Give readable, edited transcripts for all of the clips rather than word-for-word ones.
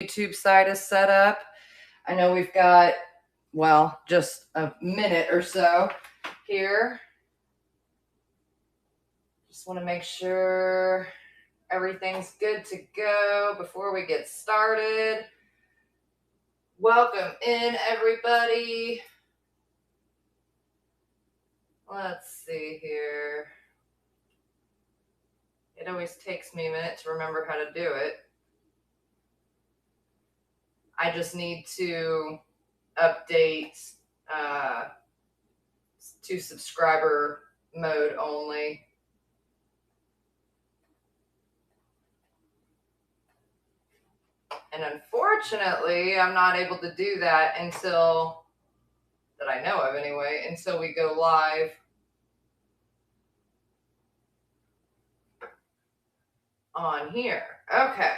YouTube side is set up. I know we've got, well, just a minute or so here. Just want to make sure everything's good to go before we get started. Welcome in, everybody. Let's see here. It always takes me a minute to remember how to do it. I just need to update to subscriber mode only. And unfortunately, I'm not able to do that until, that I know of anyway, until we go live on here. Okay,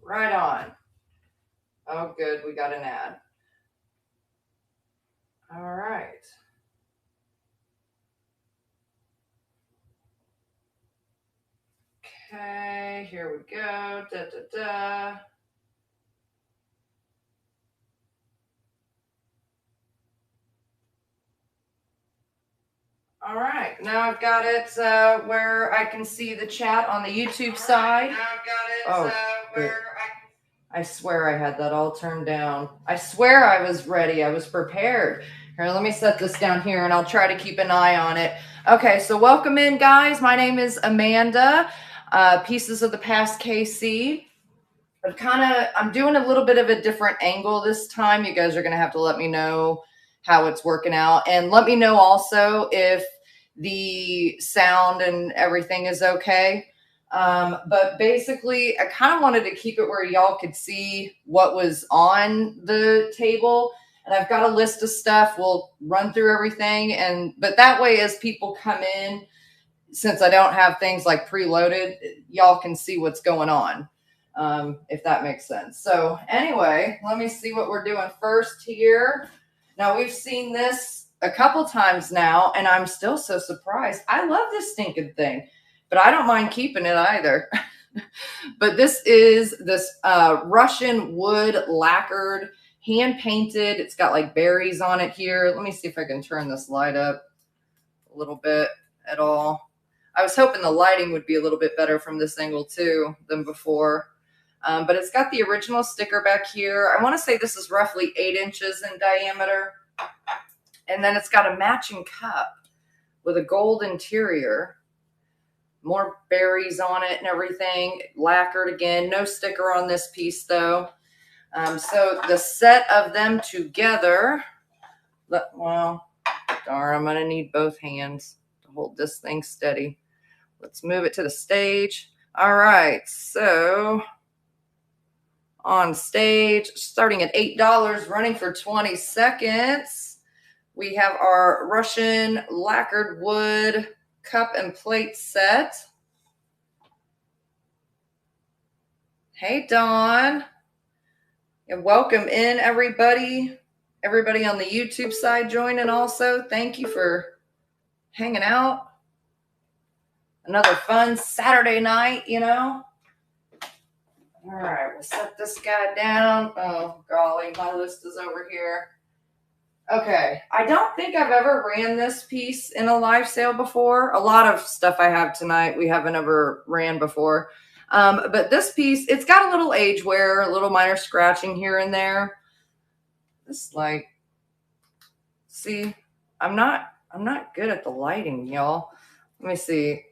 right on. Oh, good, we got an ad. All right. Okay, here we go. Da, da, da. All right, now I've got it where I can see the chat on the YouTube side. Now I've got it I swear I had that all turned down. I swear I was ready. I was prepared. Here, let me set this down here and I'll try to keep an eye on it. Okay, so welcome in, guys. My name is Amanda, Pieces of the Past KC. I'm doing a little bit of a different angle this time. You guys are going to have to let me know how it's working out. And let me know also if the sound and everything is okay. But basically, I kind of wanted to keep it where y'all could see what was on the table. And I've got a list of stuff. We'll run through everything. But that way, as people come in, since I don't have things like preloaded, y'all can see what's going on. If that makes sense. So anyway, let me see what we're doing first here. Now, we've seen this a couple times now, and I'm still so surprised. I love this stinking thing, but I don't mind keeping it either. But this is this Russian wood lacquered, hand painted. It's got like berries on it here. Let me see if I can turn this light up a little bit at all. I was hoping the lighting would be a little bit better from this angle too than before. But it's got the original sticker back here. I want to say this is roughly 8 inches in diameter. And then it's got a matching cup with a gold interior. More berries on it and everything. Lacquered again. No sticker on this piece though. So the set of them together. Well, darn, I'm going to need both hands to hold this thing steady. Let's move it to the stage. All right, so on stage, starting at $8, running for 20 seconds. We have our Russian lacquered wood cup and plate set. Hey, Dawn. And welcome in, everybody. Everybody on the YouTube side joining also. Thank you for hanging out. Another fun Saturday night, you know. All right, we'll set this guy down. Oh, golly, my list is over here. Okay, I don't think I've ever ran this piece in a live sale before. A lot of stuff I have tonight we haven't ever ran before. But this piece, it's got a little age wear, a little minor scratching here and there. This light, see, I'm not good at the lighting, y'all. Let me see.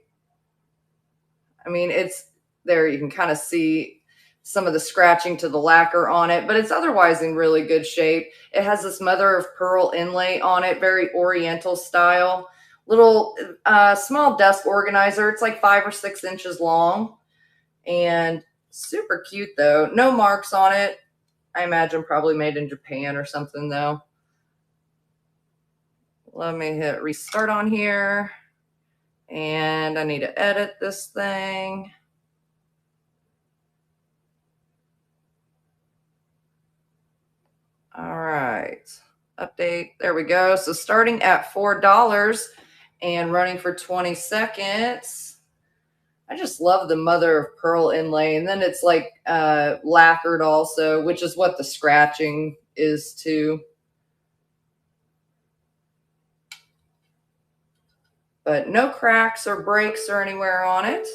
I mean, it's there. You can kind of see some of the scratching to the lacquer on it, but it's otherwise in really good shape. It has this mother of pearl inlay on it, very oriental style. Little small desk organizer. It's like 5 or 6 inches long and super cute though. No marks on it. I imagine probably made in Japan or something though. Let me hit restart on here. And I need to edit this thing. All right, update. There we go. So starting at $4 and running for 20 seconds. I just love the mother of pearl inlay. And then it's like lacquered also, which is what the scratching is too. But no cracks or breaks or anywhere on it.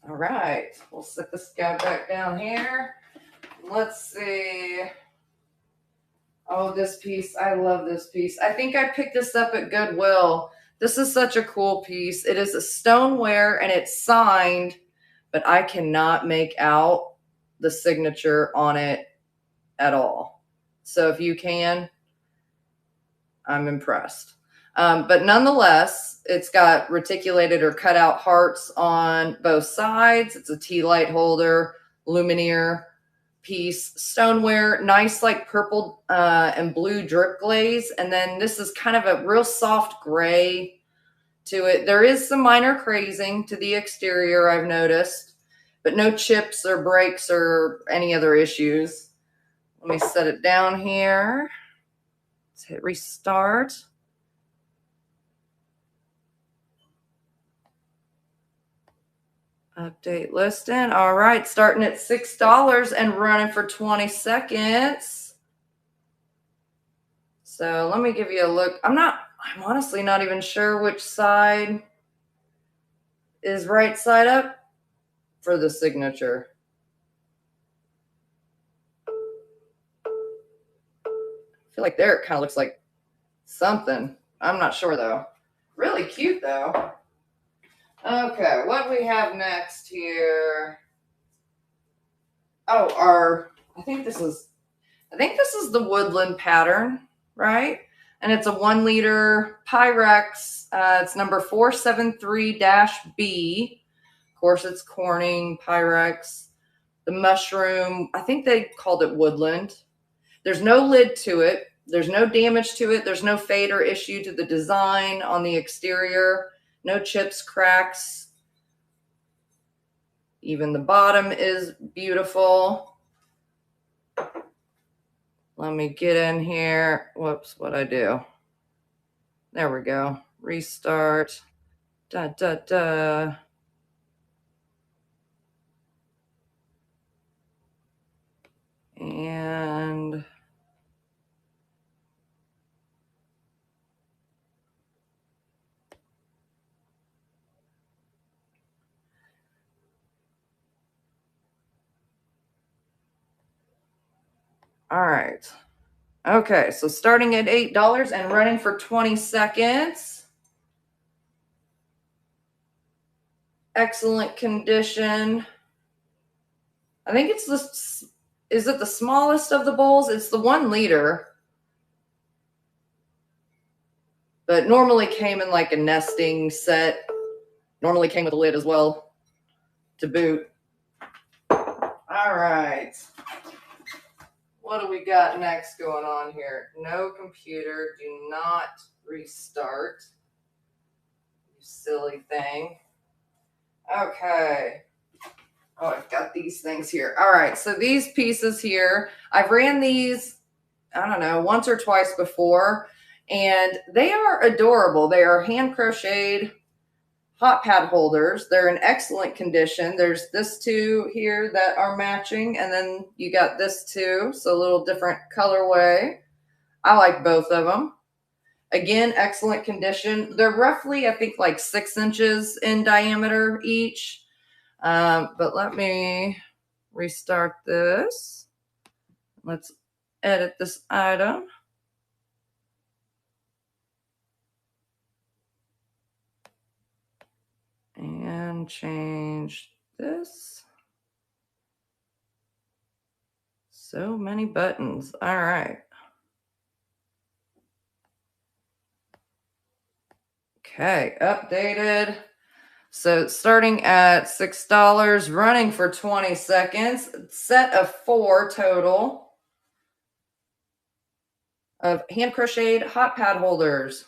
All right, we'll set this guy back down here. Let's see. Oh, this piece. I love this piece. I think I picked this up at Goodwill. This is such a cool piece. It is a stoneware and it's signed, but I cannot make out the signature on it at all. So if you can, I'm impressed. But nonetheless, it's got reticulated or cut out hearts on both sides. It's a tea light holder, luminaire piece, stoneware, nice like purple and blue drip glaze. And then this is kind of a real soft gray to it. There is some minor crazing to the exterior, I've noticed, but no chips or breaks or any other issues. Let me set it down here. Let's hit restart. Update listing. All right, starting at $6 and running for 20 seconds. So let me give you a look. I'm honestly not even sure which side is right side up for the signature. I feel like there it kind of looks like something. I'm not sure though. Really cute though. Okay, what do we have next here? Oh, I think this is the woodland pattern, right? And it's a 1 liter Pyrex. It's number 473-B. Of course, it's Corning Pyrex. The mushroom, I think they called it woodland. There's no lid to it. There's no damage to it. There's no fade or issue to the design on the exterior. No chips, cracks. Even the bottom is beautiful. Let me get in here. Whoops, what'd I do? There we go. Restart. Da, da, da. And all right. Okay, so starting at $8 and running for 20 seconds. Excellent condition. I think it's is it the smallest of the bowls? It's the 1 liter. But normally came in like a nesting set. Normally came with a lid as well to boot. All right. What do we got next going on here? No computer. Do not restart. You silly thing. Okay. Oh, I've got these things here. All right. So these pieces here, I've ran these, I don't know, once or twice before, and they are adorable. They are hand crocheted hot pad holders. They're in excellent condition. There's this two here that are matching, and then you got this too, so a little different colorway. I like both of them. Again, excellent condition. They're roughly, I think, like 6 inches in diameter each. But let me restart this. Let's edit this item. And change this. So many buttons. All right. Okay, updated. So starting at $6, running for 20 seconds, set of 4 total of hand crocheted hot pad holders.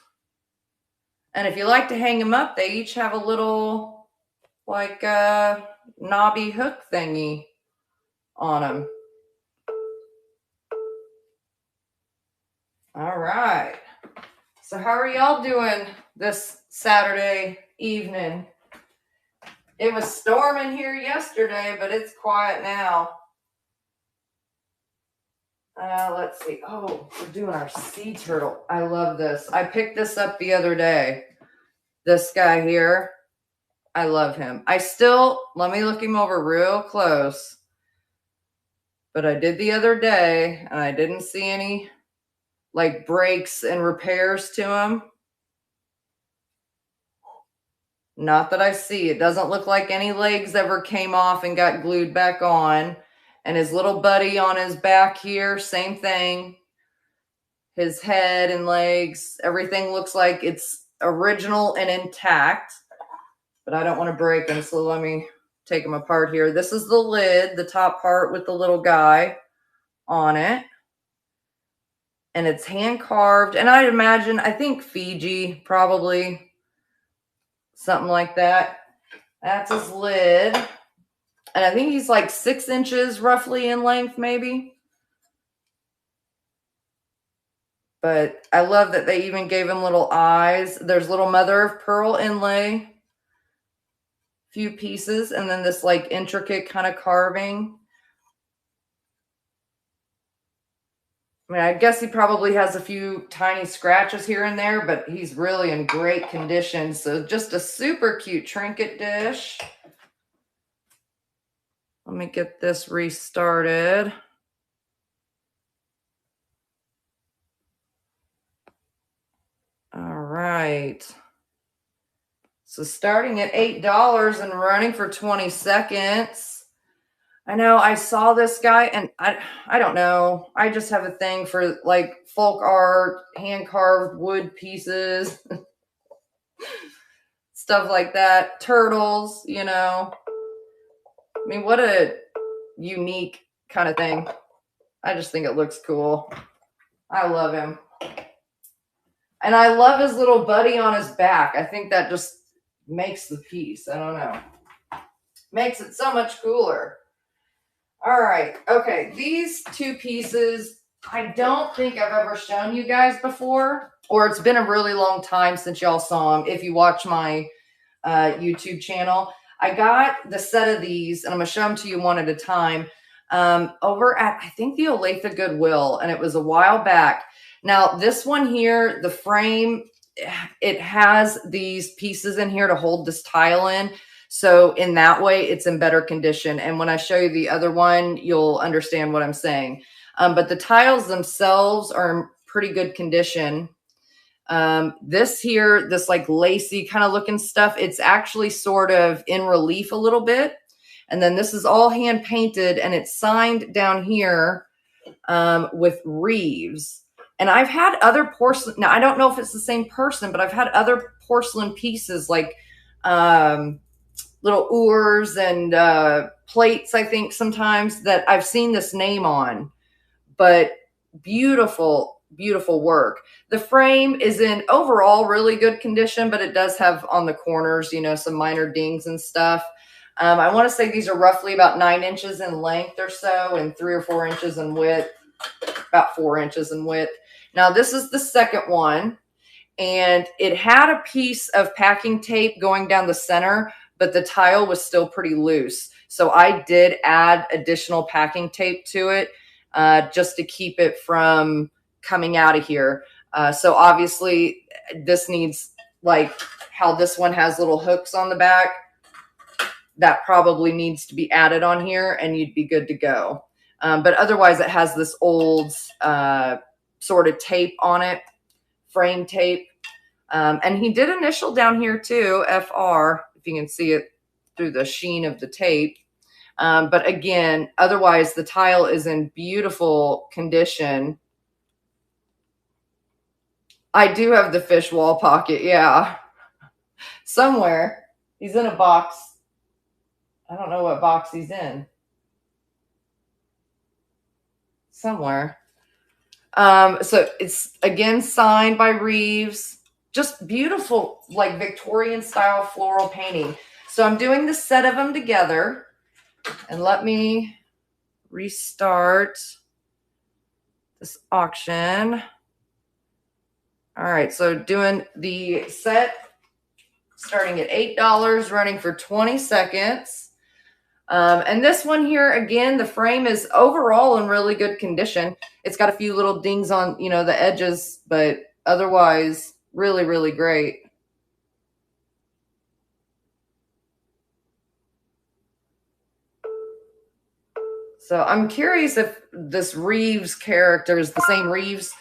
And if you like to hang them up, they each have a little like knobby hook thingy on them. All right. So how are y'all doing this Saturday evening. It was storming here yesterday, but it's quiet now. Let's see. Oh, we're doing our sea turtle. I love this. I picked this up the other day. This guy here. I love him. Let me look him over real close. But I did the other day, and I didn't see any like breaks and repairs to him. Not that I see. It doesn't look like any legs ever came off and got glued back on. And his little buddy on his back here, same thing. His head and legs, everything looks like it's original and intact. But I don't want to break them, so let me take them apart here. This is the lid, the top part with the little guy on it. And it's hand carved. And I think Fiji, probably something like that. That's his lid. And I think he's like 6 inches roughly in length, maybe. But I love that they even gave him little eyes. There's little mother of pearl inlay, few pieces, and then this like intricate kind of carving. I mean, I guess he probably has a few tiny scratches here and there, but he's really in great condition. So just a super cute trinket dish. Let me get this restarted. All right. So starting at $8 and running for 20 seconds. I know I saw this guy and I don't know. I just have a thing for like folk art, hand carved wood pieces, stuff like that. Turtles, you know. I mean, what a unique kind of thing. I just think it looks cool. I love him. And I love his little buddy on his back. I think that just makes the piece. I don't know. Makes it so much cooler. All right. Okay. These two pieces, I don't think I've ever shown you guys before, or it's been a really long time since y'all saw them. If you watch my YouTube channel, I got the set of these, and I'm going to show them to you one at a time, over at, I think, the Olathe Goodwill, and it was a while back. Now, this one here, the frame, it has these pieces in here to hold this tile in. So in that way, it's in better condition. And when I show you the other one, you'll understand what I'm saying. But the tiles themselves are in pretty good condition. This here, this like lacy kind of looking stuff, it's actually sort of in relief a little bit. And then this is all hand painted and it's signed down here with Reeves. And I've had other porcelain. Now, I don't know if it's the same person, but I've had other porcelain pieces like little oars and plates, I think sometimes, that I've seen this name on. But beautiful, beautiful work. The frame is in overall really good condition, but it does have on the corners, you know, some minor dings and stuff. I want to say these are roughly about 9 inches in length or so and 3 or 4 inches in width, about 4 inches in width. Now, this is the second one, and it had a piece of packing tape going down the center, but the tile was still pretty loose. So I did add additional packing tape to it just to keep it from coming out of here. So obviously this needs, like how this one has little hooks on the back, that probably needs to be added on here and you'd be good to go. But otherwise it has this old sort of tape on it, frame tape. And he did initial down here too, FR, if you can see it through the sheen of the tape. But again, otherwise the tile is in beautiful condition. I do have the fish wall pocket. Yeah. Somewhere. He's in a box. I don't know what box he's in. Somewhere. So it's again signed by Reeves. Just beautiful, like Victorian style floral painting. So I'm doing the set of them together. And let me restart this auction. All right, so doing the set starting at $8, running for 20 seconds. And this one here, again, the frame is overall in really good condition. It's got a few little dings on, the edges, but otherwise really, really great. So I'm curious if this Reeves character is the same Reeves.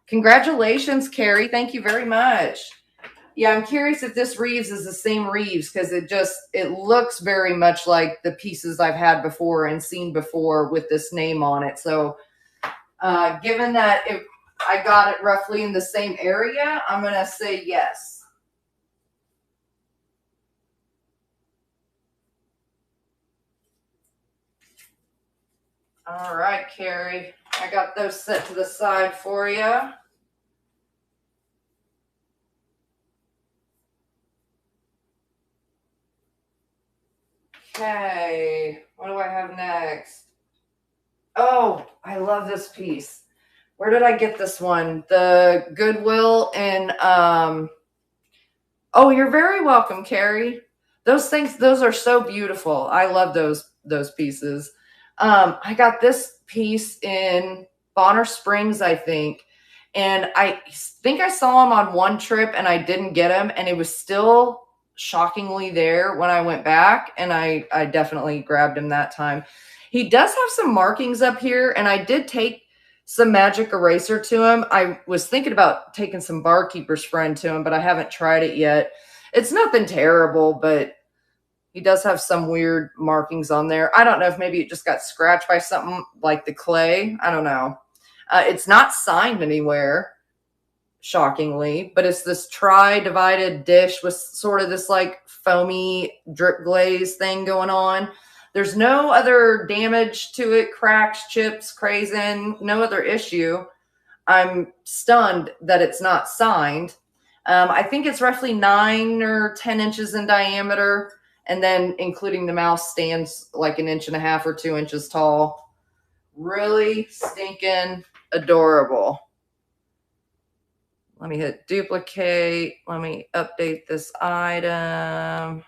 Congratulations, Carrie. Thank you very much. Yeah, I'm curious if this Reeves is the same Reeves, because it looks very much like the pieces I've had before and seen before with this name on it. So given that if I got it roughly in the same area, I'm going to say yes. All right, Carrie. I got those set to the side for you. Okay, what do I have next? Oh, I love this piece. Where did I get this one? The Goodwill and oh, you're very welcome, Carrie. Those are so beautiful. I love those pieces. I got this piece in Bonner Springs, I think. And I think I saw him on one trip and I didn't get him, and it was still shockingly there when I went back, and I definitely grabbed him that time. He does have some markings up here, and I did take some magic eraser to him. I was thinking about taking some Barkeeper's Friend to him, but I haven't tried it yet. It's nothing terrible, but he does have some weird markings on there. I don't know if maybe it just got scratched by something like the clay. I don't know. It's not signed anywhere, shockingly, but it's this tri-divided dish with sort of this like foamy drip glaze thing going on. There's no other damage to it, cracks, chips, crazing, no other issue. I'm stunned that it's not signed. I think it's roughly 9 or 10 inches in diameter, and then including the mouse stands like 1.5 inches or 2 inches tall. Really stinking adorable. Let me hit duplicate. Let me update this item.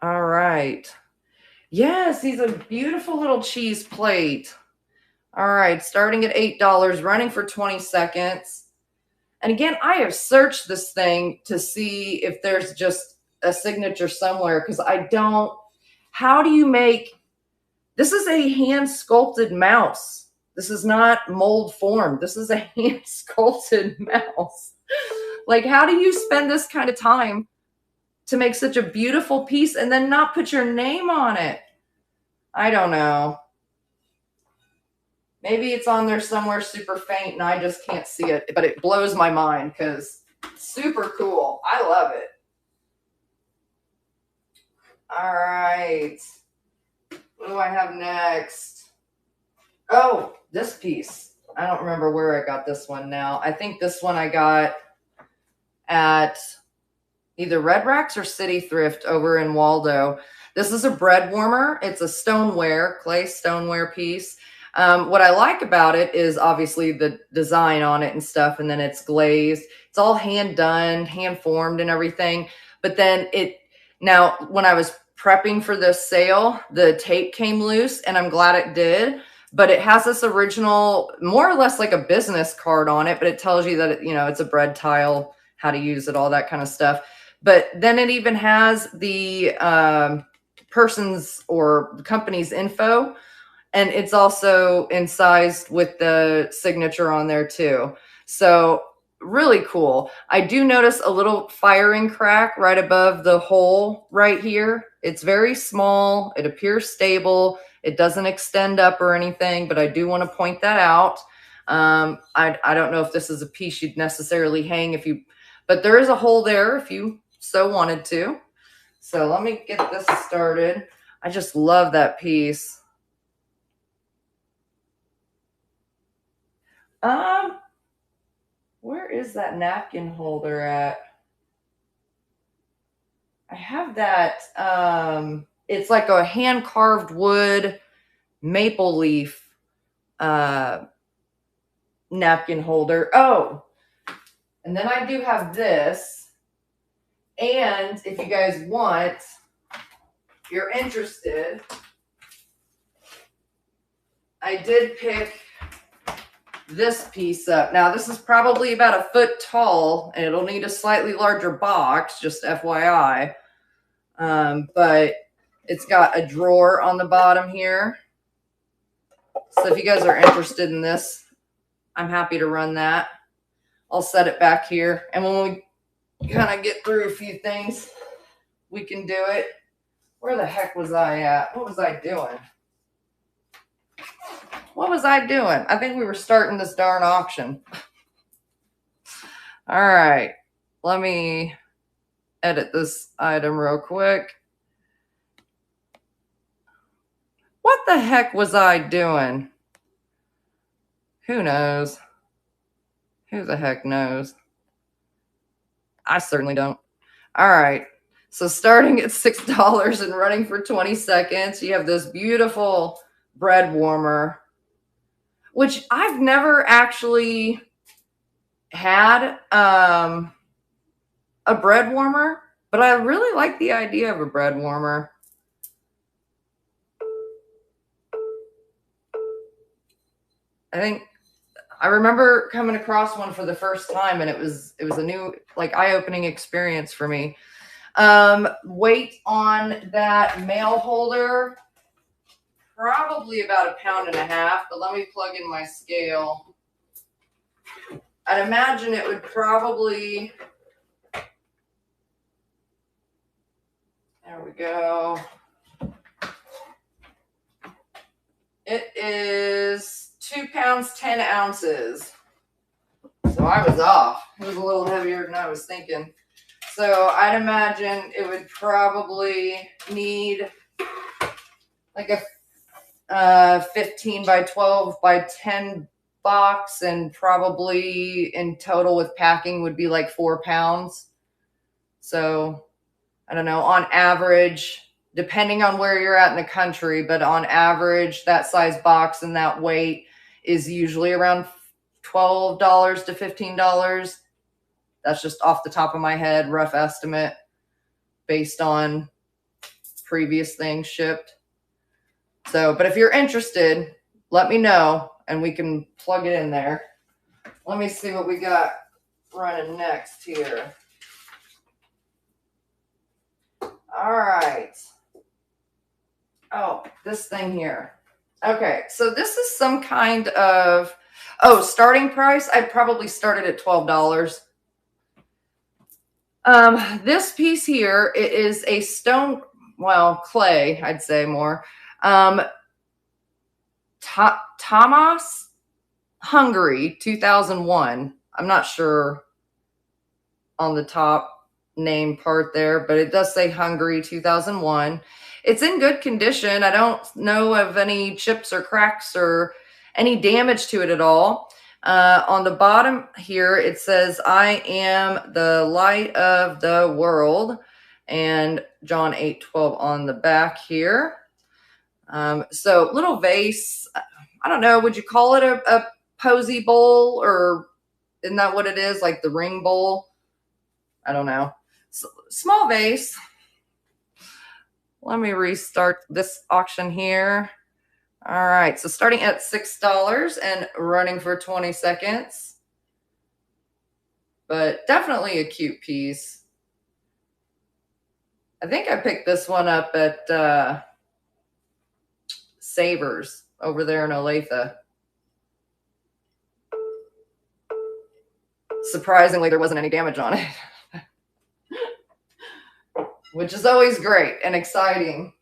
All right. Yes, he's a beautiful little cheese plate. All right, starting at $8, running for 20 seconds. And again, I have searched this thing to see if there's just a signature somewhere, because I don't. How do you make this? Is a hand sculpted mouse. This is not mold formed. This is a hand sculpted mouse. Like, how do you spend this kind of time to make such a beautiful piece and then not put your name on it? I don't know. Maybe it's on there somewhere super faint and I just can't see it, but it blows my mind because super cool. I love it. All right. What do I have next? Oh, this piece. I don't remember where I got this one now. I think this one I got at either Red Racks or City Thrift over in Waldo. This is a bread warmer. It's a stoneware, clay stoneware piece. What I like about it is obviously the design on it and stuff, and then it's glazed. It's all hand done, hand formed and everything. But then now when I was prepping for this sale, the tape came loose, and I'm glad it did. But it has this original, more or less like a business card on it, but it tells you that it's a bread tile, how to use it, all that kind of stuff. But then it even has the person's or the company's info. And it's also incised with the signature on there too. So really cool. I do notice a little firing crack right above the hole right here. It's very small. It appears stable. It doesn't extend up or anything, but I do want to point that out. I don't know if this is a piece you'd necessarily hang but there is a hole there if you so wanted to. So let me get this started. I just love that piece. Where is that napkin holder at? I have that. It's like a hand carved wood maple leaf napkin holder. Oh, and then I do have this. And if you guys want, if you're interested, I did pick this piece up. Now, this is probably about a foot tall, and it'll need a slightly larger box, just FYI. But it's got a drawer on the bottom here. So if you guys are interested in this, I'm happy to run that. I'll set it back here. And when we kind of get through a few things, we can do it. Where the heck was I at? What was I doing? What was I doing? I think we were starting this darn auction. All right. Let me edit this item real quick. What the heck was I doing? Who knows? Who the heck knows? I certainly don't. All right. So starting at $6 and running for 20 seconds, you have this beautiful bread warmer, which I've never actually had a bread warmer, but I really like the idea of a bread warmer. I remember coming across one for the first time, and it was a new, like, eye-opening experience for me. Weight on that mail holder, probably about 1.5 pounds, but let me plug in my scale. I'd imagine it would probably, there we go. It is 2 pounds, 10 ounces. So I was off. It was a little heavier than I was thinking. So I'd imagine it would probably need like a 15 by 12 by 10 box, and probably in total with packing would be like 4 pounds. So I don't know, on average, depending on where you're at in the country, but on average, that size box and that weight is usually around $12 to $15. That's just off the top of my head, rough estimate based on previous things shipped. So, but if you're interested, let me know and we can plug it in there. Let me see what we got running next here. All right. Oh, this thing here. Okay, so this is some kind of, starting price. I'd probably start it at $12. This piece here, it is a stone, well, clay, I'd say more. Thomas, Hungary, 2001. I'm not sure on the top name part there, but it does say Hungary, 2001. It's in good condition. I don't know of any chips or cracks or any damage to it at all. On the bottom here, it says, "I am the light of the world," and John 8:12 on the back here. So little vase, I don't know, would you call it a posy bowl, or isn't that what it is? Like the ring bowl? I don't know. Small vase. Let me restart this auction here. All right, so starting at $6 and running for 20 seconds. But definitely a cute piece. I think I picked this one up at Savers over there in Olathe. Surprisingly, there wasn't any damage on it. Which is always great and exciting.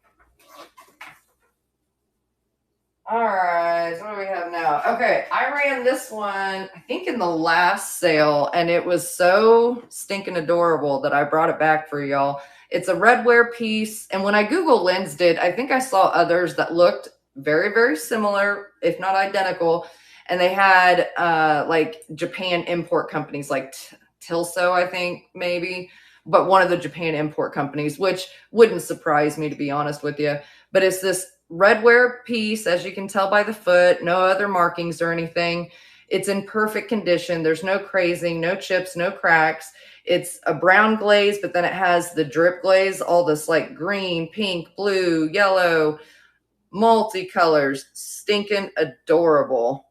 All right, so what do we have now? Okay, I ran this one, I think, in the last sale, and it was so stinking adorable that I brought it back for y'all. It's a redware piece, and when I Google lensed it, I think I saw others that looked very, very similar, if not identical, And they had like Japan import companies like Tilso, I think, maybe, but one of the Japan import companies, which wouldn't surprise me, to be honest with you. But it's this redware piece, as you can tell by the foot, no other markings or anything. It's in perfect condition. There's no crazing, no chips, no cracks. It's a brown glaze, but then it has the drip glaze, all this like green, pink, blue, yellow, multicolors, stinking adorable.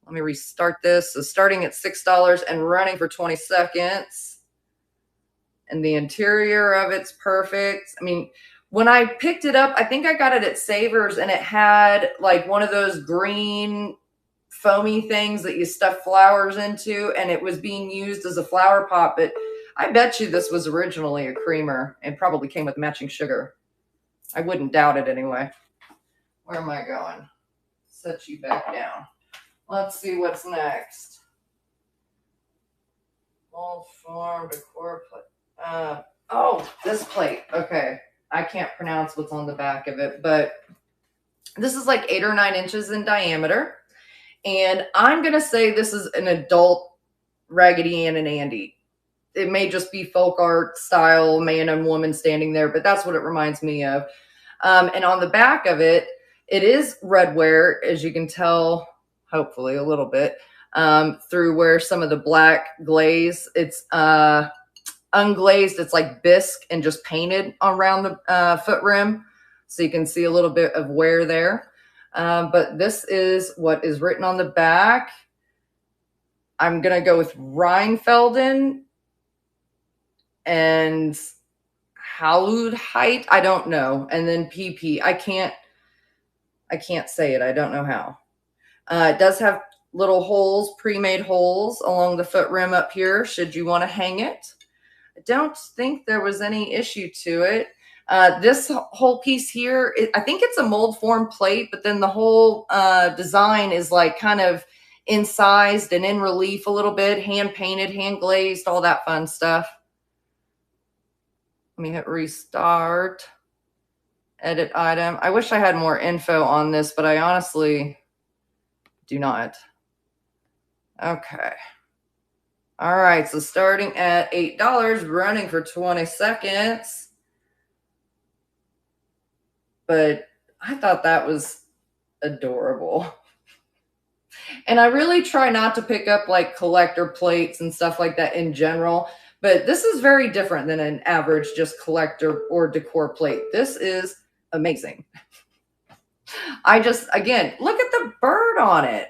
Let me restart this. So starting at $6 and running for 20 seconds. And the interior of it's perfect. I mean, when I picked it up, I think I got it at Savers, and it had like one of those green foamy things that you stuff flowers into, and it was being used as a flower pot. But I bet you this was originally a creamer and probably came with matching sugar. I wouldn't doubt it anyway. Where am I going? Set you back down. Let's see what's next. Mold form, decor plate. Oh, this plate. Okay. I can't pronounce what's on the back of it, but this is like 8 or 9 inches in diameter. And I'm going to say this is an adult Raggedy Ann and Andy. It may just be folk art style, man and woman standing there, but that's what it reminds me of. And on the back of it, it is redware, as you can tell, hopefully a little bit, through where some of the black glaze, it's unglazed. It's like bisque and just painted around the foot rim. So you can see a little bit of wear there. But this is what is written on the back. I'm going to go with Rheinfelden and Haludheit. I don't know. And then PP. I can't say it. I don't know how. It does have little holes, pre-made holes along the foot rim up here, should you want to hang it. I don't think there was any issue to it. This whole piece here, I think it's a mold form plate, but then the whole design is like kind of incised and in relief a little bit, hand painted, hand glazed, all that fun stuff. Let me hit restart. Edit item. I wish I had more info on this, but I honestly do not. Okay. All right. So starting at $8, running for 20 seconds. But I thought that was adorable. And I really try not to pick up like collector plates and stuff like that in general. But this is very different than an average just collector or decor plate. This is amazing. Again, look at the bird on it.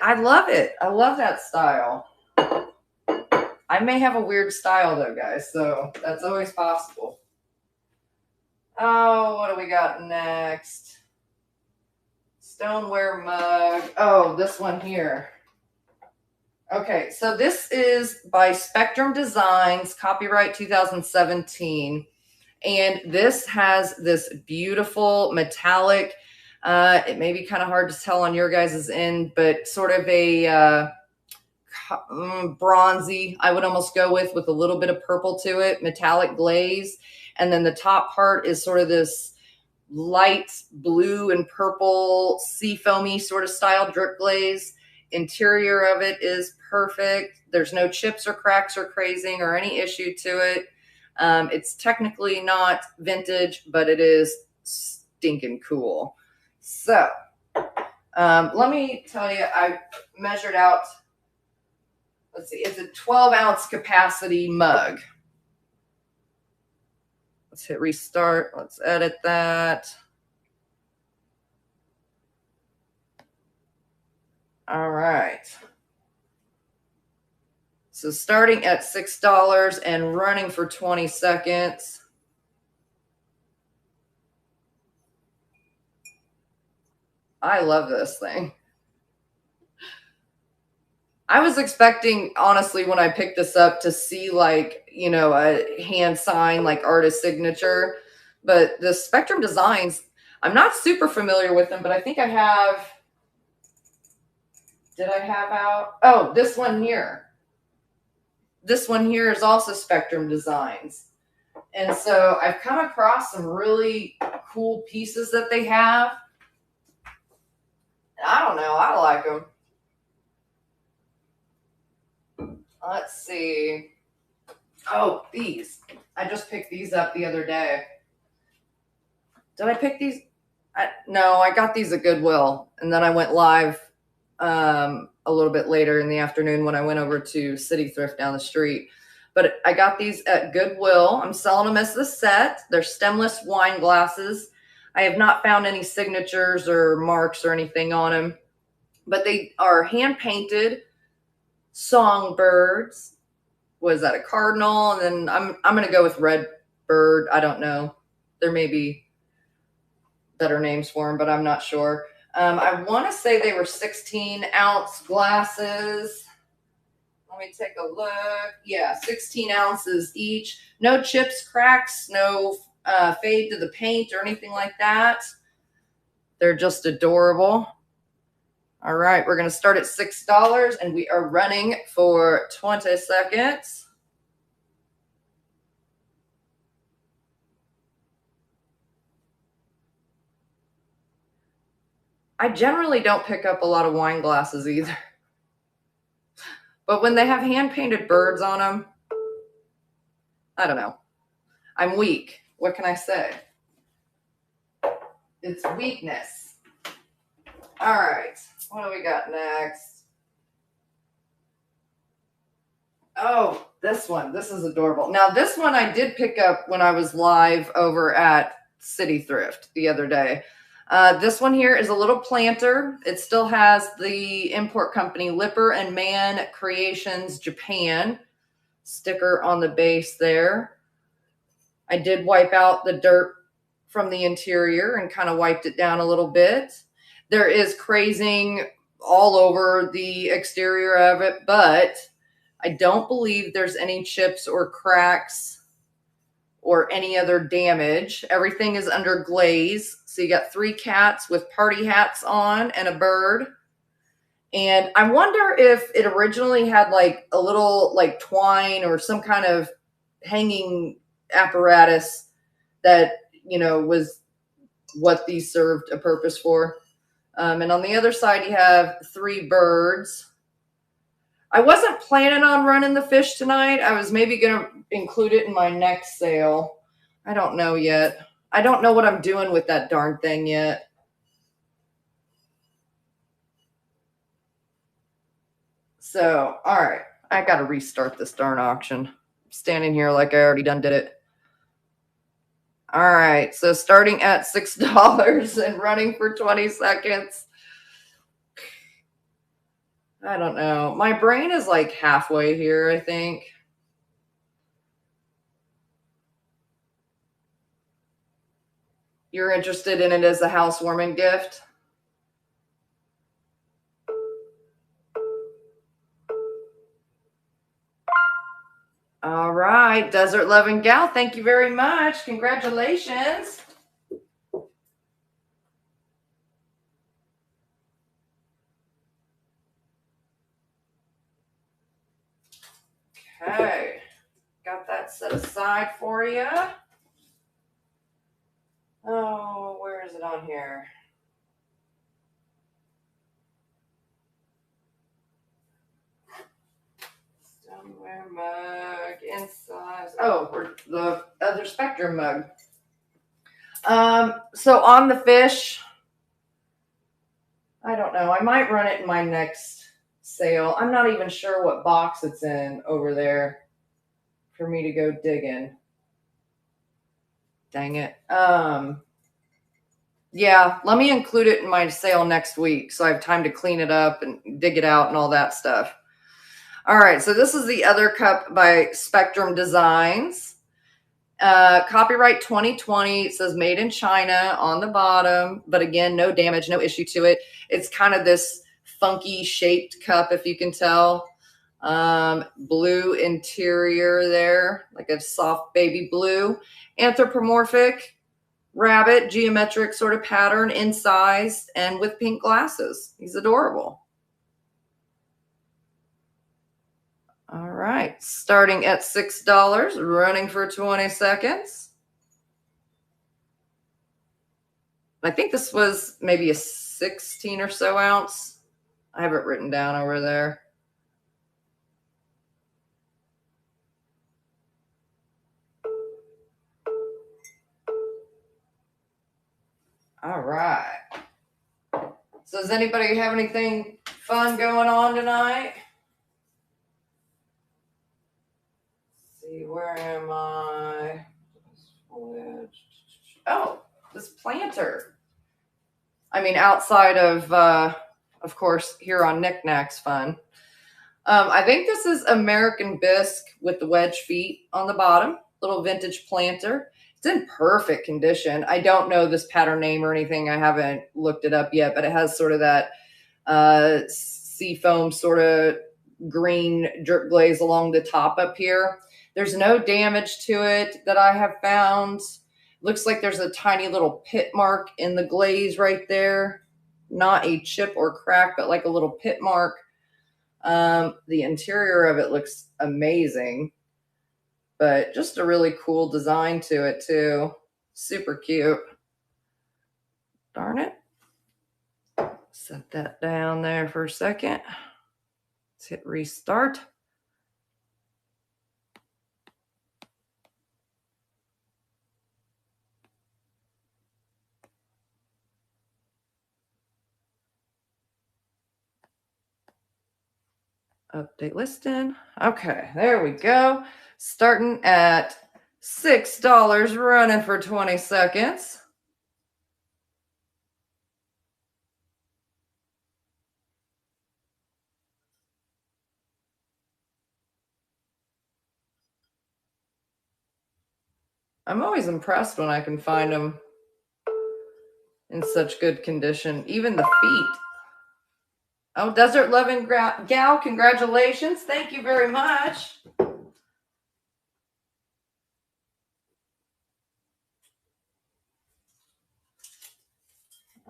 I love it. I love that style. I may have a weird style though, guys. So that's always possible. Oh, what do we got next? Stoneware mug. Oh, this one here. Okay, so this is by Spectrum Designs, copyright 2017. And this has this beautiful metallic, it may be kind of hard to tell on your guys' end, but sort of a bronzy, I would almost go with a little bit of purple to it, metallic glaze. And then the top part is sort of this light blue and purple sea foamy sort of style drip glaze. Interior of it is perfect. There's no chips or cracks or crazing or any issue to it. It's technically not vintage, but it is stinking cool. So let me tell you, I measured out, let's see, it's a 12-ounce capacity mug. Let's hit restart. Let's edit that. All right. So starting at $6 and running for 20 seconds. I love this thing. I was expecting, honestly, when I picked this up to see like, you know, a hand sign, like artist signature. But the Spectrum Designs, I'm not super familiar with them, but I think I have, did I have out? Oh, this one here. This one here is also Spectrum Designs. And so I've come across some really cool pieces that they have. I don't know. I like them. Let's see. Oh, these. I just picked these up the other day. Did I pick these? No, I got these at Goodwill. And then I went live a little bit later in the afternoon when I went over to City Thrift down the street. But I got these at Goodwill. I'm selling them as the set. They're stemless wine glasses. I have not found any signatures or marks or anything on them. But they are hand painted songbirds. Was that a cardinal? And then I'm going to go with red bird. I don't know. There may be better names for them, but I'm not sure. I want to say they were 16-ounce glasses. Let me take a look. Yeah, 16 ounces each. No chips, cracks, no fade to the paint or anything like that. They're just adorable. All right, we're going to start at $6, and we are running for 20 seconds. I generally don't pick up a lot of wine glasses either. But when they have hand-painted birds on them, I don't know. I'm weak. What can I say? It's weakness. All right. What do we got next? Oh, this one. This is adorable. Now, this one I did pick up when I was live over at City Thrift the other day. This one here is a little planter. It still has the import company Lipper and Man Creations Japan sticker on the base there. I did wipe out the dirt from the interior and kind of wiped it down a little bit. There is crazing all over the exterior of it, but I don't believe there's any chips or cracks or any other damage. Everything is under glaze. So you got 3 cats with party hats on and a bird. And I wonder if it originally had like a little like twine or some kind of hanging apparatus that, you know, was what these served a purpose for. And on the other side, you have 3 birds. I wasn't planning on running the fish tonight. I was maybe going to include it in my next sale. I don't know yet. I don't know what I'm doing with that darn thing yet. So, all right. I got to restart this darn auction. I'm standing here like I already done did it. All right. So starting at $6 and running for 20 seconds. I don't know. My brain is like halfway here, I think. You're interested in it as a housewarming gift? All right, Desert Loving Gal, thank you very much. Congratulations. Okay, got that set aside for you. Oh, where is it on here? Stoneware mug, inside. Oh, the other Spectrum mug. So on the fish, I don't know. I might run it in my next sale. I'm not even sure what box it's in over there for me to go digging. Dang it. Yeah, let me include it in my sale next week so I have time to clean it up and dig it out and all that stuff. All right, so this is the other cup by Spectrum Designs. Copyright 2020. It says made in China on the bottom, but again, no damage, no issue to it. It's kind of this funky shaped cup, if you can tell. Blue interior there, like a soft baby blue. Anthropomorphic rabbit, geometric sort of pattern in size and with pink glasses. He's adorable. All right, starting at $6, running for 20 seconds. I think this was maybe a 16 or so ounce. I have it written down over there. All right. So does anybody have anything fun going on tonight? Let's see, where am I? Oh, this planter. I mean, outside of course, here on Niknax Fun. I think this is American Bisque with the wedge feet on the bottom. Little vintage planter. It's in perfect condition. I don't know this pattern name or anything. I haven't looked it up yet, but it has sort of that seafoam sort of green drip glaze along the top up here. There's no damage to it that I have found. Looks like there's a tiny little pit mark in the glaze right there. Not a chip or crack, but like a little pit mark. The interior of it looks amazing, but just a really cool design to it too. Super cute. Darn it. Set that down there for a second. Let's hit restart. Update listing. Okay, there we go. Starting at $6, running for 20 seconds. I'm always impressed when I can find them in such good condition. Even the feet. Oh, Desert Loving Gal, congratulations. Thank you very much.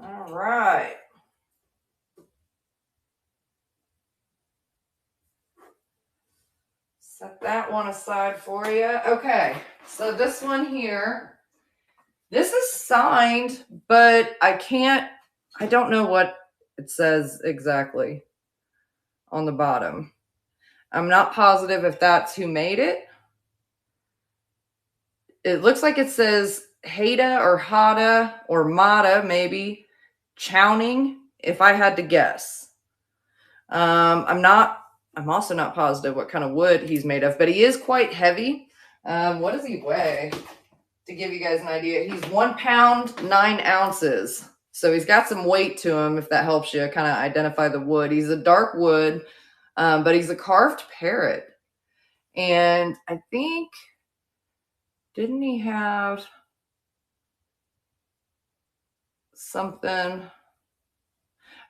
All right. Set that one aside for you. Okay, so this one here, this is signed, but I don't know what it says exactly on the bottom. I'm not positive if that's who made it. It looks like it says Hada or Hada or Mata, maybe, Chowning, if I had to guess. I'm also not positive what kind of wood he's made of, but he is quite heavy. What does he weigh? To give you guys an idea, he's 1 pound, 9 ounces. So he's got some weight to him, if that helps you kind of identify the wood. He's a dark wood, but he's a carved parrot. And I think, didn't he have something?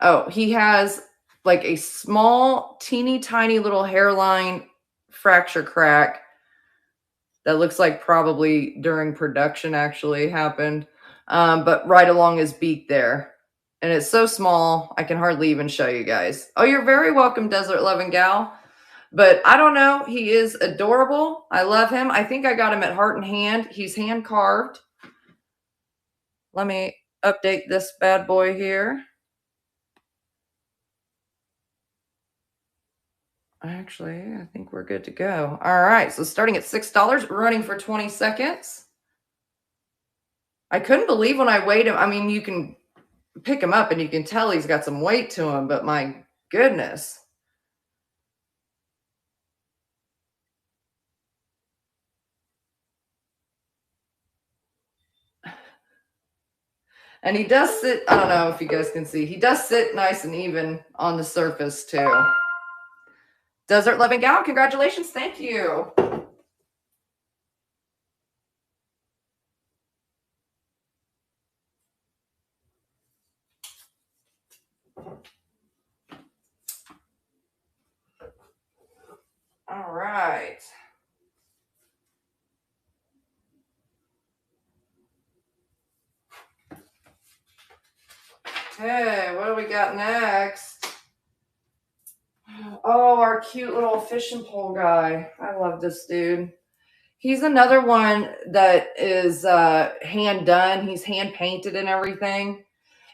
Oh, he has like a small, teeny tiny little hairline fracture crack that looks like probably during production actually happened, but right along his beak there. And it's so small, I can hardly even show you guys. Oh, you're very welcome, Desert Loving Gal. But I don't know. He is adorable. I love him. I think I got him at Heart and Hand. He's hand carved. Let me update this bad boy here. Actually, I think we're good to go. All right, so starting at $6, running for 20 seconds. I couldn't believe when I weighed him. I mean, you can pick him up and you can tell he's got some weight to him, but my goodness. And he does sit, I don't know if you guys can see, he does sit nice and even on the surface too. Desert Loving Gal, congratulations. Thank you. All right. Okay, what do we got next? Oh, our cute little fishing pole guy. I love this dude. He's another one that is hand done. He's hand painted and everything.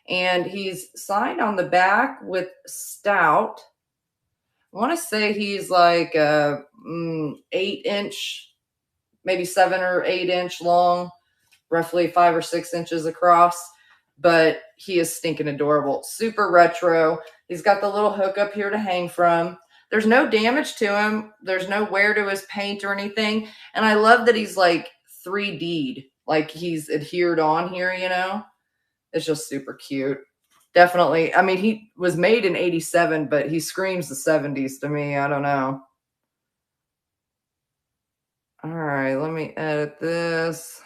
And he's signed on the back with Stout. I want to say he's like a 8-inch, maybe 7 or 8-inch long, roughly 5 or 6 inches across. But he is stinking adorable. Super retro. He's got the little hook up here to hang from. There's no damage to him. There's no wear to his paint or anything. And I love that he's like 3D'd, like he's adhered on here, you know? It's just super cute. Definitely. I mean, he was made in 87, but he screams the 70s to me. I don't know. All right, let me edit this.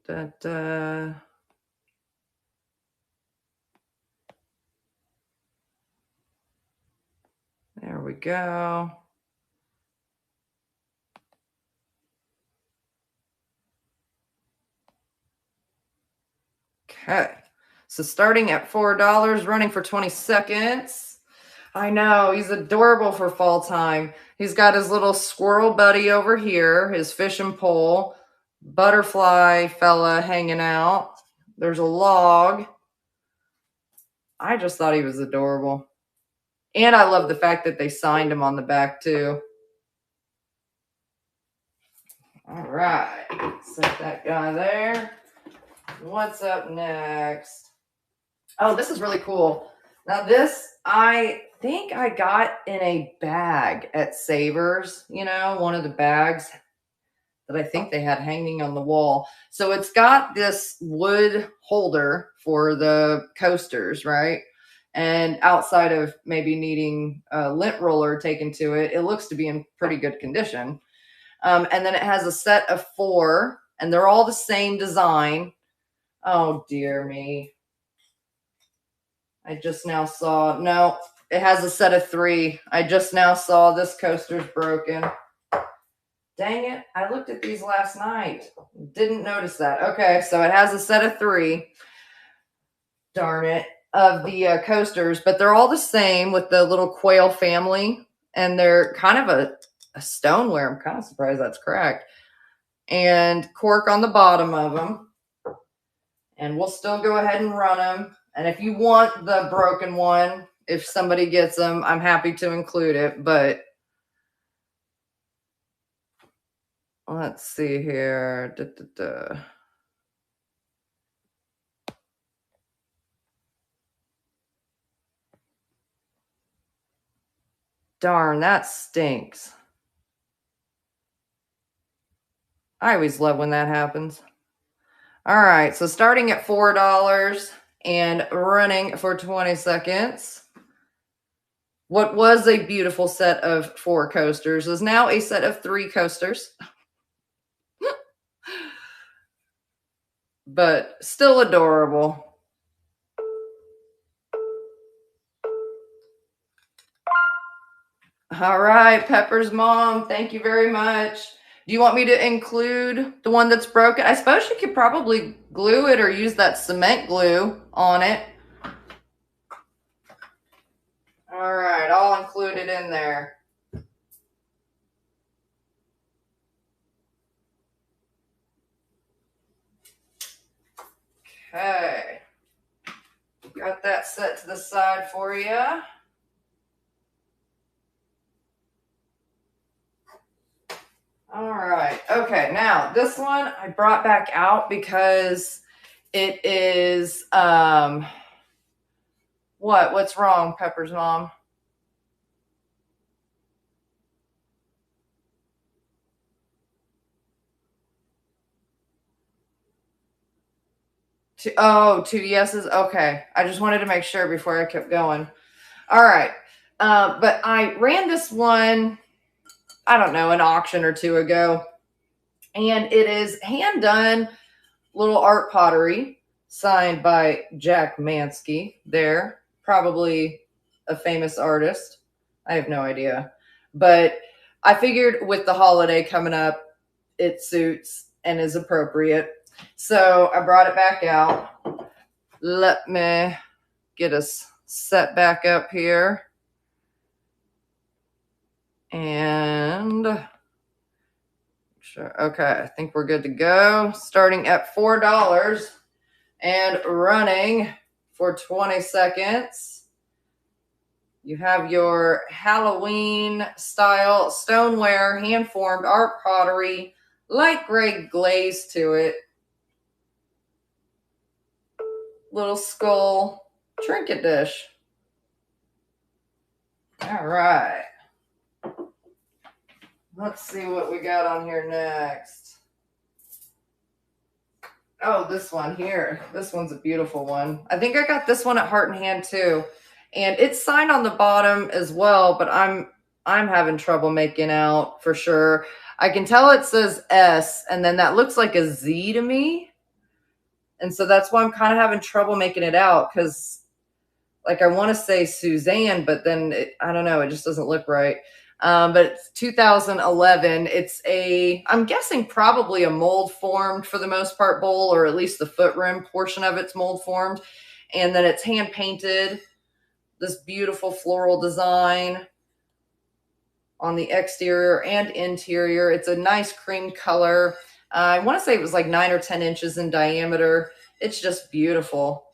Da-da. There we go. Okay. So starting at $4, running for 20 seconds. I know, he's adorable for fall time. He's got his little squirrel buddy over here, his fishing pole, butterfly fella hanging out. There's a log. I just thought he was adorable. And I love the fact that they signed him on the back too. All right, set that guy there. What's up next? Oh, this is really cool. Now this, I think I got in a bag at Savers, you know, one of the bags that I think they had hanging on the wall. So it's got this wood holder for the coasters, right? And outside of maybe needing a lint roller taken to it, it looks to be in pretty good condition. And then it has a set of 4, and they're all the same design. Oh, dear me. I just now saw, no, it has a set of 3. I just now saw this coaster's broken. Dang it. I looked at these last night. Didn't notice that. Okay, so it has a set of 3. Darn it. Of the coasters, but they're all the same with the little quail family, and they're kind of a stoneware. I'm kind of surprised that's cracked. And cork on the bottom of them. And we'll still go ahead and run them. And if you want the broken one, if somebody gets them, I'm happy to include it. But let's see here. Darn, that stinks. I always love when that happens. All right, so starting at $4 and running for 20 seconds. What was a beautiful set of 4 coasters is now a set of 3 coasters. But still adorable. All right, Pepper's mom, thank you very much. Do you want me to include the one that's broken? I suppose you could probably glue it or use that cement glue on it. All right, I'll include it in there. Okay. Got that set to the side for you. All right. Okay. Now this one I brought back out because it is, what's wrong, Pepper's mom? Two yeses. Okay. I just wanted to make sure before I kept going. All right. But I ran this one, I don't know, an auction or 2 ago. And it is hand done little art pottery signed by Jack Mansky there. Probably a famous artist. I have no idea. But I figured with the holiday coming up, it suits and is appropriate. So I brought it back out. Let me get us set back up here. And sure, okay, I think we're good to go. Starting at $4 And running for 20 seconds. You have your Halloween style stoneware, hand-formed art pottery, light gray glaze to it. Little skull trinket dish. All right. Let's see what we got on here next. Oh, this one here. This one's a beautiful one. I think I got this one at Heart and Hand too. And it's signed on the bottom as well, but I'm having trouble making out for sure. I can tell it says S, and then that looks like a Z to me. And so that's why I'm kind of having trouble making it out, because like I want to say Suzanne, but then I don't know, it just doesn't look right. But it's 2011. It's I'm guessing probably a mold formed for the most part bowl, or at least the foot rim portion of it's mold formed. And then it's hand painted, this beautiful floral design on the exterior and interior. It's a nice cream color. I want to say it was like 9 or 10 inches in diameter. It's just beautiful.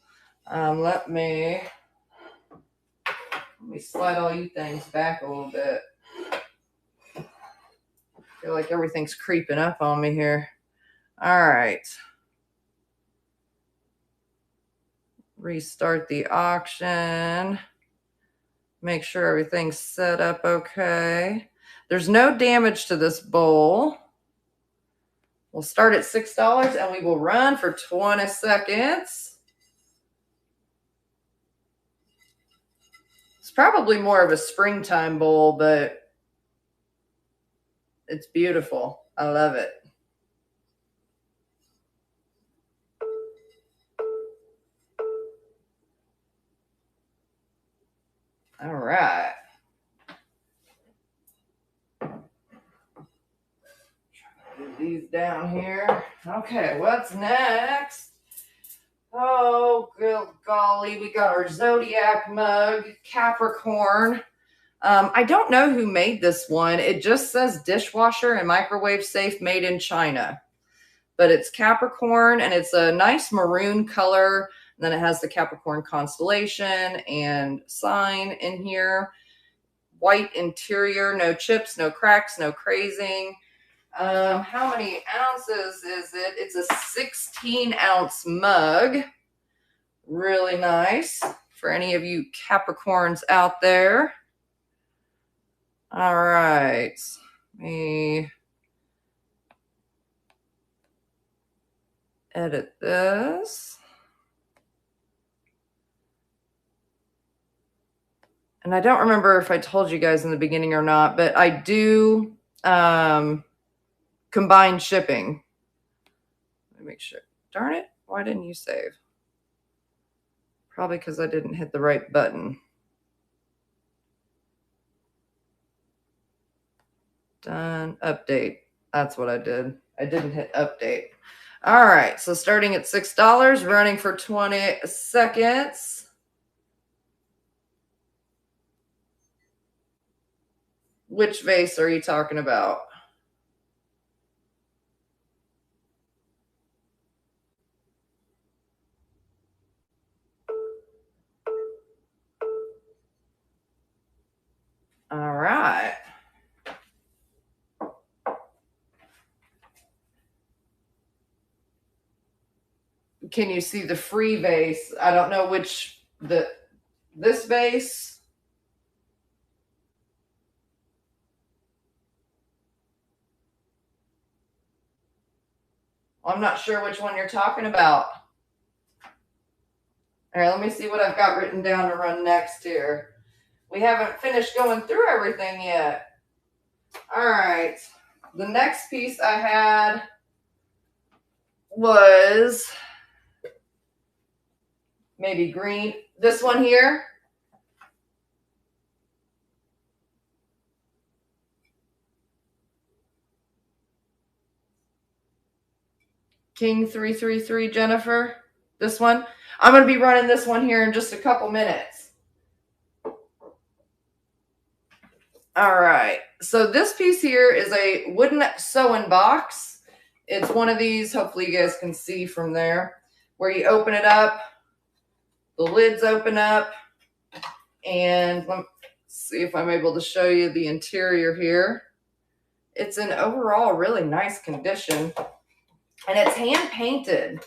Let me slide all you things back a little bit. I feel like everything's creeping up on me here. All right. Restart the auction. Make sure everything's set up okay. There's no damage to this bowl. We'll start at $6 and we will run for 20 seconds. It's probably more of a springtime bowl, but it's beautiful. I love it. All right. Put these down here. Okay, what's next? Oh, good golly. We got our Zodiac mug, Capricorn. I don't know who made this one. It just says dishwasher and microwave safe made in China. But it's Capricorn, and it's a nice maroon color. And then it has the Capricorn constellation and sign in here. White interior, no chips, no cracks, no crazing. How many ounces is it? It's a 16-ounce mug. Really nice for any of you Capricorns out there. All right. Let me edit this. And I don't remember if I told you guys in the beginning or not, but I do combine shipping. Let me make sure. Darn it. Why didn't you save? Probably because I didn't hit the right button. Done. Update. That's what I did. I didn't hit update. All right. So starting at $6, running for 20 seconds. Which vase are you talking about? All right. Can you see the free vase? I don't know which, this vase. I'm not sure which one you're talking about. All right, let me see what I've got written down to run next here. We haven't finished going through everything yet. All right. The next piece I had was maybe green. This one here. King 333 Jennifer. This one. I'm going to be running this one here in just a couple minutes. All right. So this piece here is a wooden sewing box. It's one of these. Hopefully you guys can see from there. where you open it up, the lids open up, and let's see if I'm able to show you the interior here. It's in overall really nice condition, and it's hand painted.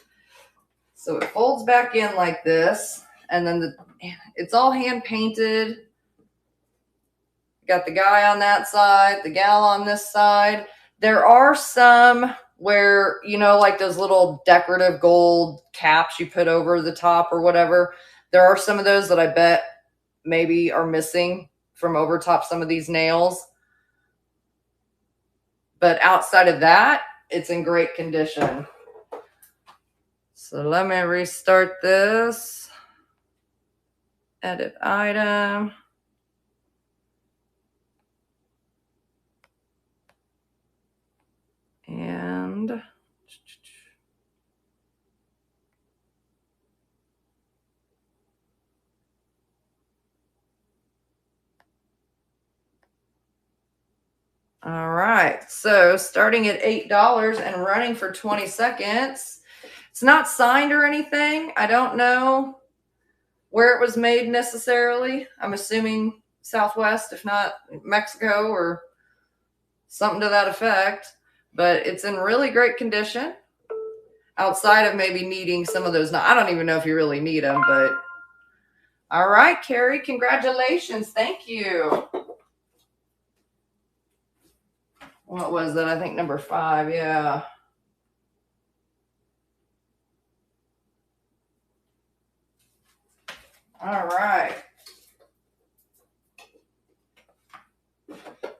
So it folds back in like this, and then it's all hand painted. Got the guy on that side, the gal on this side. There are some where, you know, like those little decorative gold caps you put over the top or whatever. There are some of those that I bet maybe are missing from over top some of these nails. But outside of that, it's in great condition. So let me restart this. Edit item. And all right, so starting at $8 and running for 20 seconds. It's not signed or anything. I don't know where it was made necessarily. I'm assuming Southwest, if not Mexico or something to that effect. But it's in really great condition. Outside of maybe needing some of those. Now, I don't even know if you really need them, but all right, Carrie, congratulations. Thank you. What was that? I think number 5. Yeah. All right.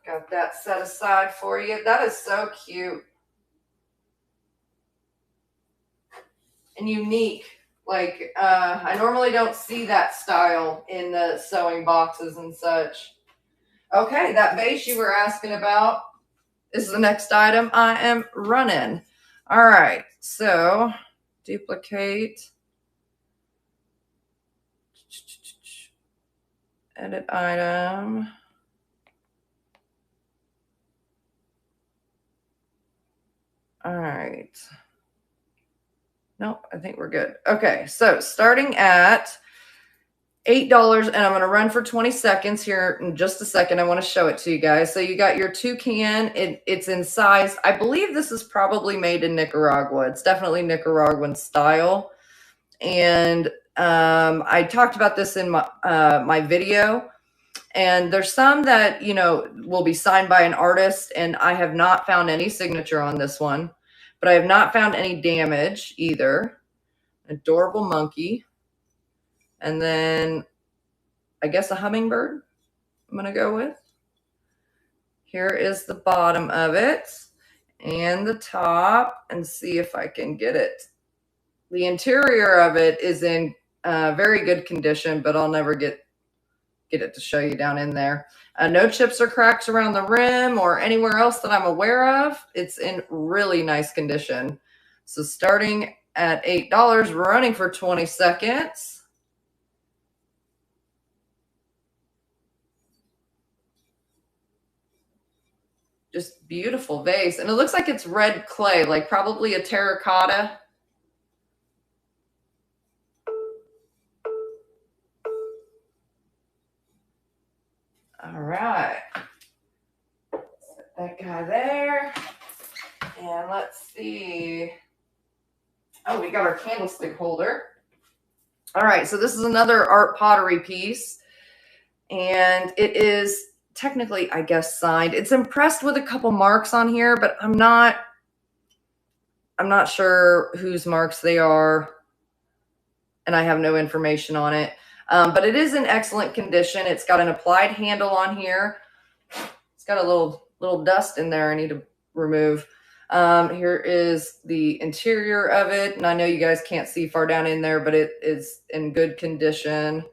Got that set aside for you. That is so cute and unique. Like, I normally don't see that style in the sewing boxes and such. Okay, that vase you were asking about is the next item I am running. All right, so duplicate. Edit item. All right. Nope, I think we're good. Okay, so starting at $8, and I'm going to run for 20 seconds here in just a second. I want to show it to you guys. So you got your toucan. It's in size. I believe this is probably made in Nicaragua. It's definitely Nicaraguan style. And I talked about this in my, my video. And there's some that, you know, will be signed by an artist, and I have not found any signature on this one, but I have not found any damage either. Adorable monkey. And then I guess a hummingbird I'm going to go with. Here is the bottom of it and the top, and see if I can get it. The interior of it is in very good condition, but I'll never get it to show you down in there. No chips or cracks around the rim or anywhere else that I'm aware of. It's in really nice condition. So starting at $8, running for 20 seconds. Just beautiful vase. And it looks like it's red clay, like probably a terracotta. All right. Set that guy there. And let's see. Oh, we got our candlestick holder. All right, so this is another art pottery piece. And it is technically, I guess, signed. It's impressed with a couple marks on here, but I'm not sure whose marks they are. And I have no information on it. But it is in excellent condition. It's got an applied handle on here. It's got a little dust in there I need to remove. Here is the interior of it. And I know you guys can't see far down in there, but it is in good condition.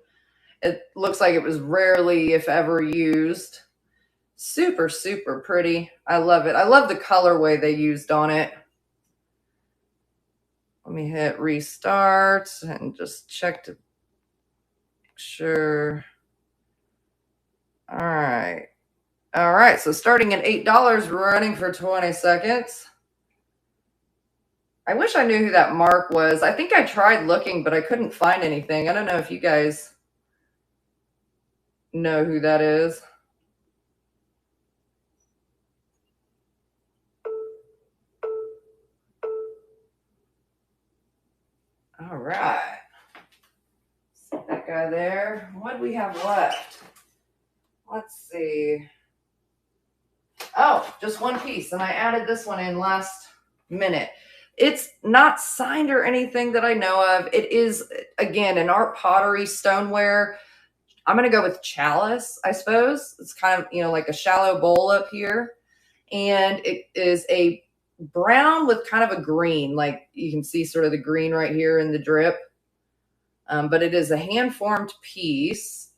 It looks like it was rarely, if ever, used. Super, super pretty. I love it. I love the colorway they used on it. Let me hit restart and just check to make sure. All right. All right. So starting at $8, running for 20 seconds. I wish I knew who that Mark was. I think I tried looking, but I couldn't find anything. I don't know if you guys know who that is. All right. Set that guy there. What do we have left? Let's see. Oh, just one piece. And I added this one in last minute. It's not signed or anything that I know of. It is, again, an art pottery stoneware. I'm going to go with chalice, I suppose. It's kind of, like a shallow bowl up here. And it is a brown with kind of a green. Like you can see sort of the green right here in the drip. But it is a hand-formed piece.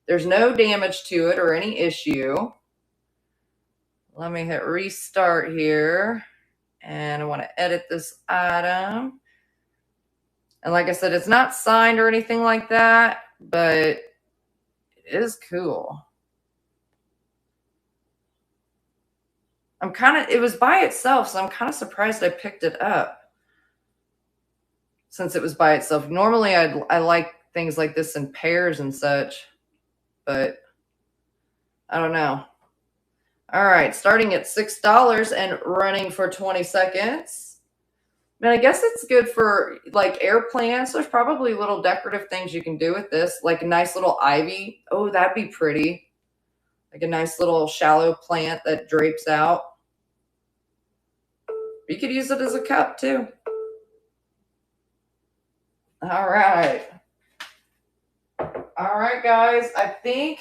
There's no damage to it or any issue. Let me hit restart here. And I want to edit this item. And like I said, it's not signed or anything like that, but it is cool. It was by itself, so I'm kind of surprised I picked it up since it was by itself. Normally I like things like this in pairs and such, but I don't know. All right, starting at $6 and running for 20 seconds. Man, I guess it's good for like air plants. There's probably little decorative things you can do with this, like a nice little ivy. Oh, that'd be pretty. Like a nice little shallow plant that drapes out. You could use it as a cup too. All right. All right, guys. I think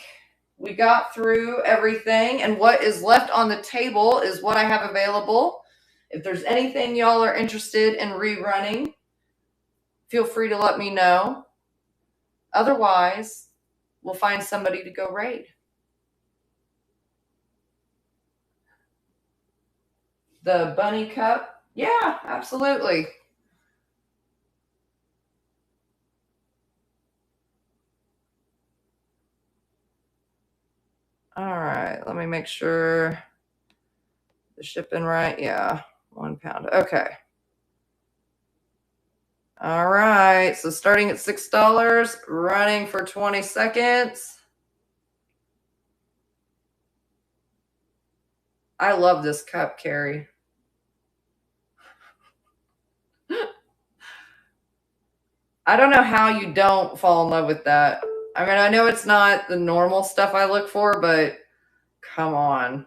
we got through everything. And what is left on the table is what I have available. If there's anything y'all are interested in rerunning, feel free to let me know. Otherwise, we'll find somebody to go raid. The bunny cup? Yeah, absolutely. All right, let me make sure the shipping right. Yeah, 1 pound. Okay. All right, so starting at $6, running for 20 seconds. I love this cup, Carrie. I don't know how you don't fall in love with that. I mean, I know it's not the normal stuff I look for, but come on.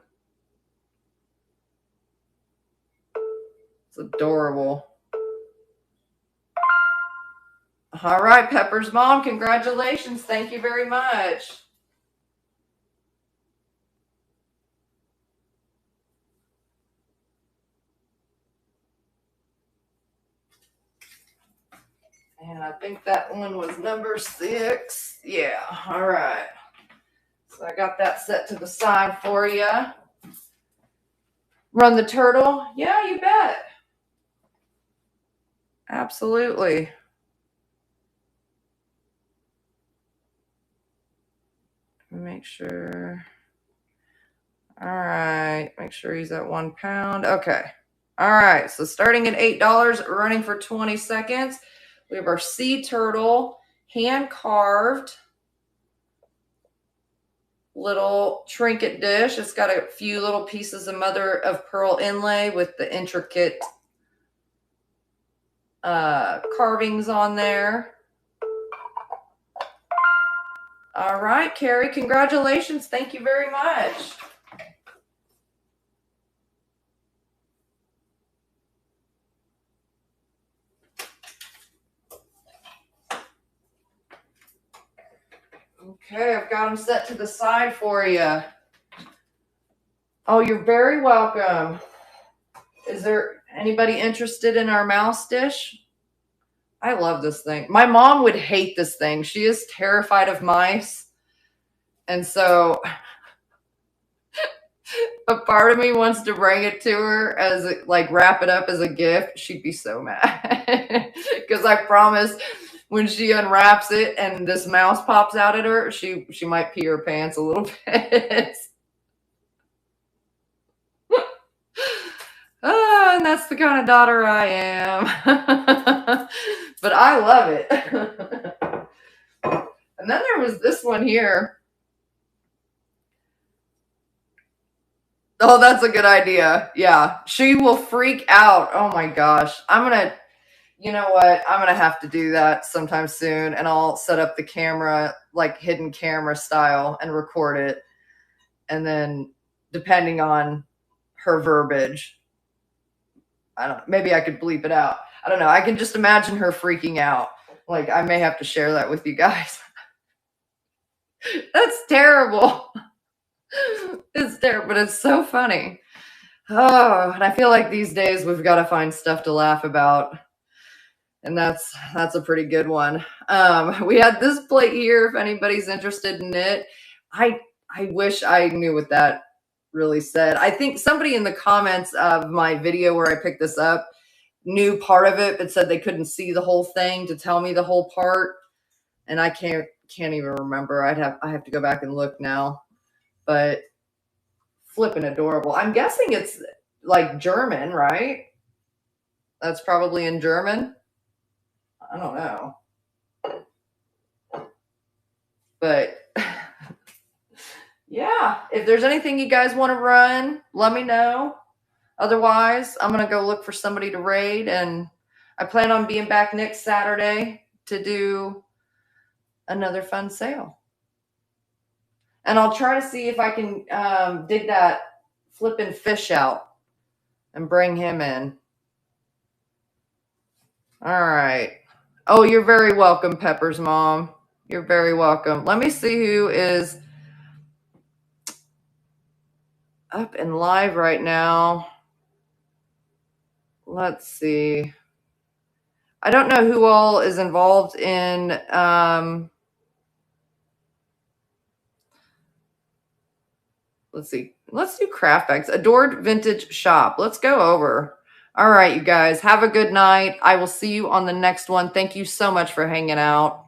It's adorable. All right, Pepper's mom, congratulations. Thank you very much. And I think that one was number 6. Yeah, all right. So I got that set to the side for you. Run the turtle? Yeah, you bet. Absolutely. Make sure. All right. Make sure he's at 1 pound. Okay. All right. So starting at $8, running for 20 seconds. We have our sea turtle, hand carved little trinket dish. It's got a few little pieces of mother of pearl inlay with the intricate carvings on there. All right, Carrie, congratulations. Thank you very much. Okay, I've got them set to the side for you. Oh, you're very welcome. Is there anybody interested in our mouse dish? I love this thing. My mom would hate this thing. She is terrified of mice. And so a part of me wants to bring it to her as like wrap it up as a gift. She'd be so mad. Because I promise when she unwraps it and this mouse pops out at her, she might pee her pants a little bit. And that's the kind of daughter I am. But I love it. And then there was this one here. Oh, that's a good idea. Yeah. She will freak out. Oh my gosh. You know what? I'm going to have to do that sometime soon, and I'll set up the camera, like hidden camera style, and record it. And then depending on her verbiage, maybe I could bleep it out. I don't know. I can just imagine her freaking out. Like, I may have to share that with you guys. That's terrible. It's terrible, but it's so funny. Oh, and I feel like these days we've got to find stuff to laugh about. And that's a pretty good one. We had this plate here, if anybody's interested in it. I wish I knew what that really said. I think somebody in the comments of my video where I picked this up knew part of it, but said they couldn't see the whole thing to tell me the whole part. And I can't even remember. I have to go back and look now. But flipping adorable. I'm guessing it's like German, right? That's probably in German. I don't know. But yeah, if there's anything you guys want to run, let me know. Otherwise, I'm going to go look for somebody to raid, and I plan on being back next Saturday to do another fun sale. And I'll try to see if I can dig that flipping fish out and bring him in. All right. Oh, you're very welcome, Pepper's mom. You're very welcome. Let me see who is up and live right now. Let's see. I don't know who all is involved in let's see. Let's do craft bags. Adored Vintage Shop. Let's go over. All right, you guys. Have a good night. I will see you on the next one. Thank you so much for hanging out.